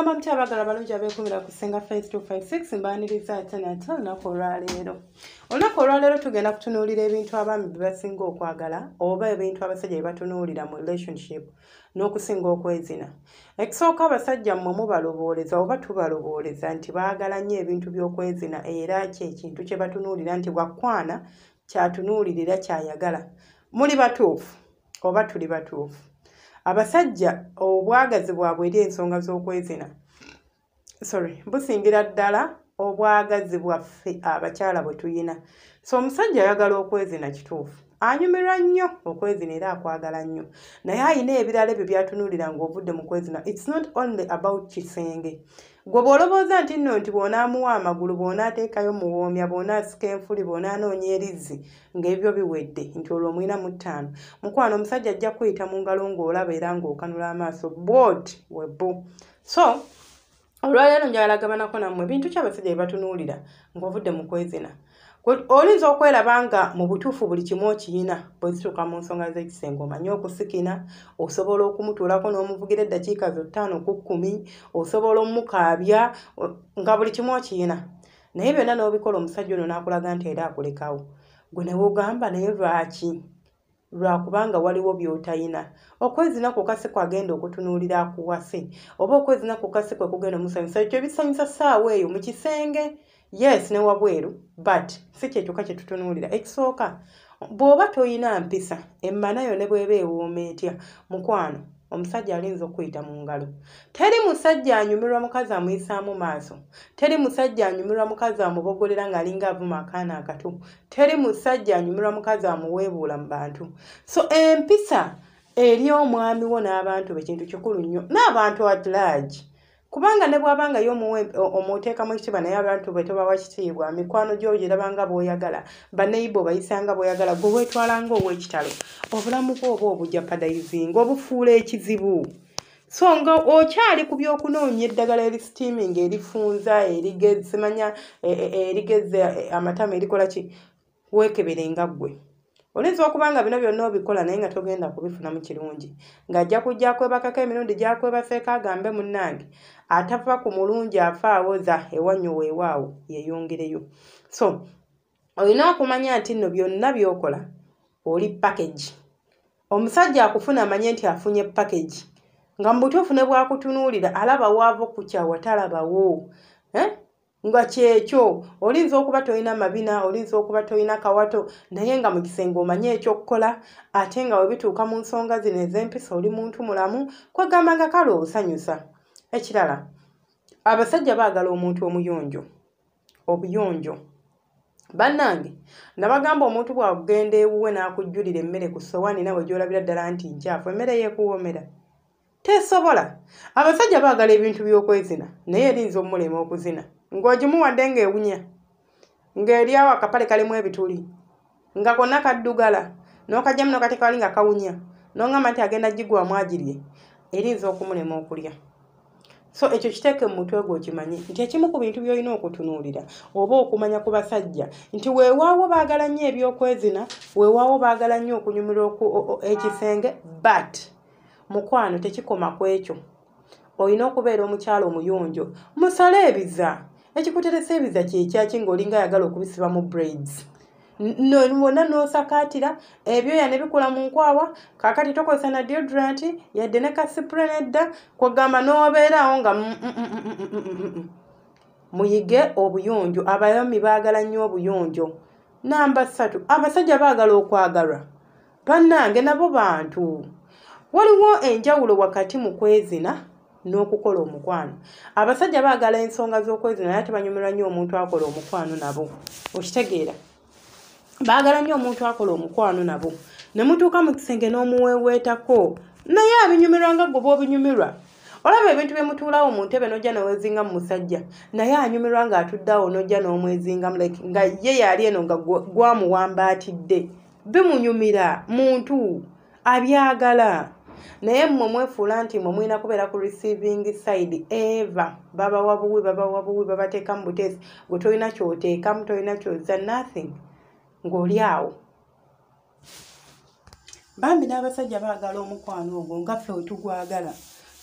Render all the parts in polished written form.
Mugamba mkyabagala balungi abeekumira ku Senga Face 256 mbaaniriza ate nate olunaku olwaleero. Olunaku olwaleero tugenda kutunuulira ebintu abaami bye basinga okwagala oba ebintu abasajja bye batunuulira mu relationship n'okusinga okwezina. Ekisooka abasajja mmwe mubalobooleza oba tubalobooleza nti baagala nnyo ebintu by'okwezina era ky'ekintu kye batunuulira nti bwakwana kyatunuulirira kyayagala. Muli batuufu oba tuli batuufu? Abasajja obwagazi bwabwe eri ensonga z'okwezina busingira ddala obwagazi bwaffe abakyala bwe tuyina. So omusajja ayagala okwezina kituufu, anyumirwa nnyo okwezina era akwagala nnyo, naye ayina ebirala ebyo byatunuulira ng'ovudde mu kwezina. It's not only about kisenge. Gwe bw'olowooza nti nno nti bw'onaamuwa amagulu, bw'onaateekayo muwoomya, bw'onaasika enfuli, bw'onaanoonya erizzi ng'ebyo biwedde nti olwo omwina mu ttaano. Mukwano omusajja ajja kuyita mu ngalo ng'olaba era ng'okanula amaaso bw'oti webbu. So olwaleero njagala gabanako nammwe ebintu ki abasajja bye batunuulira ng'ovudde mu kwezina. Olinza okweraba nga mu butuufu buli kimu okiyina bwe zituuka mu nsonga z'ekisenge. Omanyi okusikina, osobola okumutuulako n'omuvugira eddakiika zo 5 ku 10, osobola omukaabya nga buli kimu okiyina. Naye byonna n'obikola omusajja ono n'akulaga nti era akulekawo. Gwe ne wogamba naye lwaki? Lwakubanga waliwo by'otayina. Okwezina kwokka si kwagenda okutunuulira akuwase, oba okwezina kwokka si kwe kugenda omusanyusa. Ekyo bisanyusa ssaawa eyo mu kisenge, yes ne wabweru, but si kye kyokka kye tutunuulira. Ekisooka, bw'oba toyina mpisa emmana yo ne bw'eba ewooma etya, mukwano omusajja alinza okuyita mu ngalo. Teri musajja anyumirwa mukazi amuyisaamu maaso, teri musajja anyumirwa mukazi amubogolera ng'alinga avuma akaana akato, teri musajja anyumirwa mukazi amuweebuula mu bantu. So empisa eri omwami wo n'abantu be kintu kikulu nnyo, n'abantu at large. Kubanga ne bw'abanga omwoteekamu ekitiibwa naye abantu be tobawa kitiibwa, mikwano gyo girabanga bw'oyagala, baneibo bayisanga bw'oyagala, gwe weetwalanga ow'ekitalo, obulamu bwo oba obujapadayizinga, obufuula ekizibu. So nga okyali ku by'okunoonya eddagala erisitiiminga, erifunza, erigeze amatama, erikola ki, weekeberenga ggwe. Olinza okuba nga bino byonna obikola naye nga togenda kubifunamu kirungi, ng'ajja kujja kwebakako emirundi gy'akwebaseeko agambe munnange atava ku mulungi afa awoza ewannyo weewaawo yeeyongereyo. So olina okumanya nti nno byonna by'okola oli package. Omusajja akufuna amanye nti afunye package, nga mu butuufu ne bw'akutunuulira alaba waava okukyawa talabawo. Nga kyekyo olinza okuba toyina mabina, olinza okuba toyina kawato, naye nga mu kisenge omanye ekyokkola, ate nga webituuka mu nsonga zino ez'empisa oli muntu mulamu, kwegamba nga kale osanyusa. Ekirala, abasajja baagala omuntu omuyonjo. Obuyonjo bannange nabagamba omuntu bw'agenda ewuwe n'akujjulira emmere ku ssowaani nawe gy'olabira ddala nti nkyafu, emmere yeekuwoomera tesobola. Abasajja baagala ebintu by'okwezina naye erinza omulema okuzina, ng'ogimuwadde ng'ewunya, ng'eryawo akapale kalimu ebituli, nga konna kaddugala, n'okagyamu n'okateeka wali nga kawunya, n'ongamba nti agenda gigwamu agirye, erinza okumulema okulya. So ekyo kiteeke mu mutwe gwo okimanyi nti ekimu ku bintu by'olina okutunuulira oba okumanya ku basajja nti weewaawo baagala nnyo ebyokwezina, weewaawo baagala nnyo okunyumirwa ekisenge, but mukwano tekikoma ku ekyo. Olina okubeera omukyala omuyonjo, musale ebiza. Ekikuteresa ebiza kyekyaki ng'olinga ayagala okubisiba mu braids? Wonna n'osakaatira ebyoya ne bikula mu nkwawa, kaakati tokozesa na deodorant yadde ne kasipure nedda, kwegamba n'obeerawo nga muyige obuyonjo. Abaami baagala nnyo obuyonjo. Namba 3, abasajja baagala okwagalwa. Bannange nabo bantu. Waliwo enjawulo wakati mu kwezina n'okukola omukwano. Abasajja baagala ensonga z'okwezina naye tebanyumirwa nnyo omuntu akola omukwano nabo. Okitegeera? Baagala nnyo omuntu akola omukwano nabo. Ne mutuuka mu kisenge n'omuweeweetako, naye abinyumirwa nga gwe bw'obinyumirwa. Olaba ebintu bye mutuulawo mu ntebe n'ojja n'owezinga mu musajja, naye anyumirwa ng'atuddeawo n'ojja n'omwezingamu nga ye yali eno nga gwamuwambaatidde. Bimunyumira muntu abyagala. Naye mmwe mwefuula nti mmwe mulina kubeera ku receiving side. Eva babawa buwi, babateeka mu buteesi, gwe tolina ky'oteekamu, tolina ky'ozza, nothing, ng'oli awo. Bambi n'abasajja baagala omukwano ogwo nga ffe we tugwagala.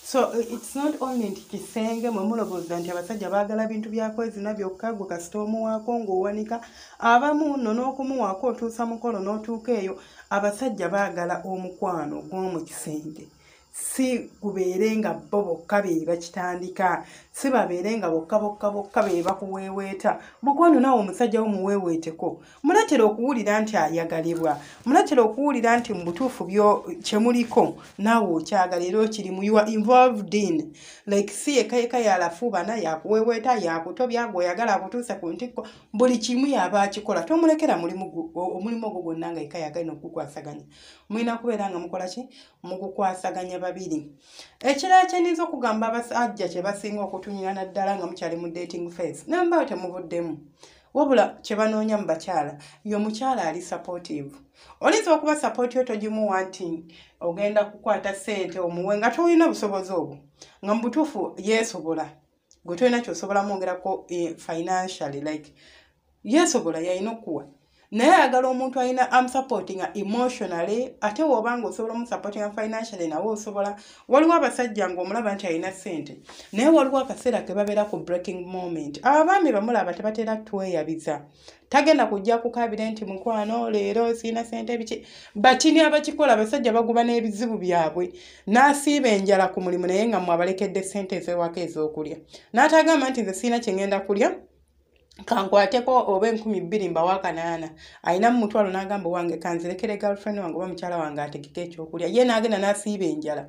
So it's not only nti kisenge mwe mulowooza nti abasajja baagala bintu byakwezina byokka gwe kasita omuwaako ng'owanika abamu nno n'okumuwaako otuusa mukolo n'otuuka eyo abasajja baagala omukwano gw'omu kisenge si kubeere nga bo bokka be bakitandika si babeere nga bokka be bakuweeweeta mukwano naawe omusajja wo muweeweeteko muletera okuwulira nti ayagalibwa muletera okuwulira nti mu butuufu kyemuliko naawe okyagala era okirimu you are involved in like si yekka yalafuubana yakuweeweeta yakutobya gweoyagala akutuusa ku ntikko buli kimu yaba akikola tomulekera omulimu ogwo gwonna nga yekka yagalina okukukwasaganya mulina kubeera nga mukola ki mukukwasaganya babiri ekirala kyeninza okugamba abasajja kye basinga okutunyira naddala nga mukyali mu dating phase nambayo temuvuddemu wabula kye banoonya mu bakyala ye omukyala ali supportive oyinza okuba sapoti yo togimuwa nti ogenda kukwata ssente omuwe nga tolina busobozi obwo nga mu butuufu yeesobola gwe tolina kyosobola mwongerako financially like yeesobola yalina okuwa naye ayagala omuntu alina amusupportinga emotionally ate w'obanga osobola omusupportinga financially nawe osobola waliwo abasajja ng'omulaba nti alina ssente naye waliwo akaseera ke babeera ku breaking moment abaami bamulaba tebatera tweyabiza tagenda kujja kukabira nti mukwano leero siina ssente biki batini abakikola abasajja baguba n'ebizibu byabwe n'asiiba enjala ku mulimu naye nga mwabalekedde ssente ez'ewaka ez'okulya n'atagamba nti nze siina kye ngenda kulya kankwateko oba 2,000 mbawa kanaana alina mu mutwalo n'agamba wange kanzirekere girlfriend wange oba mukyala wange ategeke ekyokulya ye n'agenda n'asiiba enjala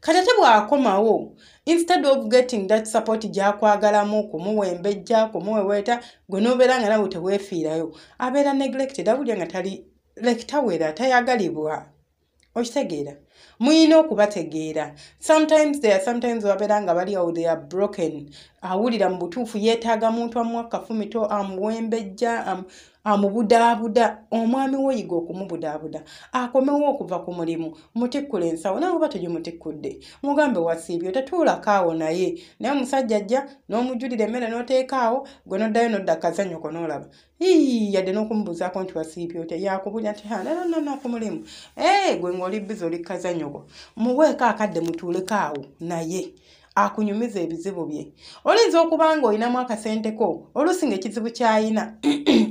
kati ate bw'akomawo instead of getting that support gy'akwagalamu kumuwembejja kumuweweeta gwe n'obeera nga nawe teweefiirayo abeera neglected awulira nga tali like tawera tayagalibwa okitegeera muyina okubategeera sometimes wabeera nga bali awo they are broken awulira mu butuufu yeetaaga muntu amuwa kafumito amuwembejja amubudaabuda omwami woyiga okumubudaabuda akomewo okuva ku mulimu mutikkula ensawo nawe oba togimutikkudde mugambe wasiibyo tetuulakaawo naye omusajja ajja n'omujjulira emmere n'oteekaawo gwe n'oddayo n'odda kazanyoko n'olaba yadde n'okumubuuzaako nti wasiibyo yakubulya nti nana ku mulimu gwe ng'oli bizi oli kazanyoko muweeko akadde mutuulekaawo naye akunyumiza ebizibu bye oyinza okuba nga olinamu akasenteko oluusi ng'ekizibu ky'ayina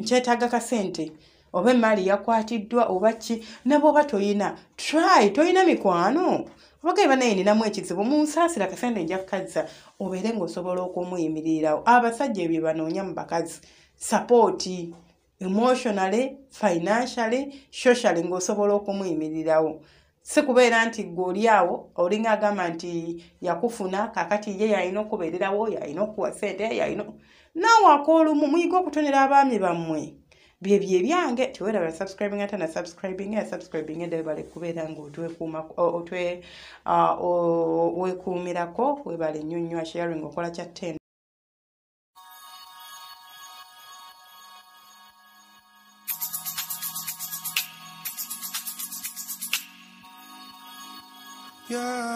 kyetaaga kasente oba emaali yakwatiddwa oba ki ne bw'oba toyina mikwano obaga eba naye ninamu ekizibu munsaasira akasente nja kukazza obeere ng'osobola okumuyimiririrawo abasajja ebyo banoonya mu bakazi sapooti emotionally financially socially ng'osobola okumuyimirirawo si kubeera nti gw'oli awo olinga agamba nti yakufuna kakati ye yalina okubeererawo yalina okuwa ssente yalina naawe akoolumu muyiga okutonera abaami bammwe byebyo ebyange tiweeraba subscribing ate na subscribing eddebale kubeera nga weekuumirako webale nnyonnywa sharing okola kya 10. Yeah.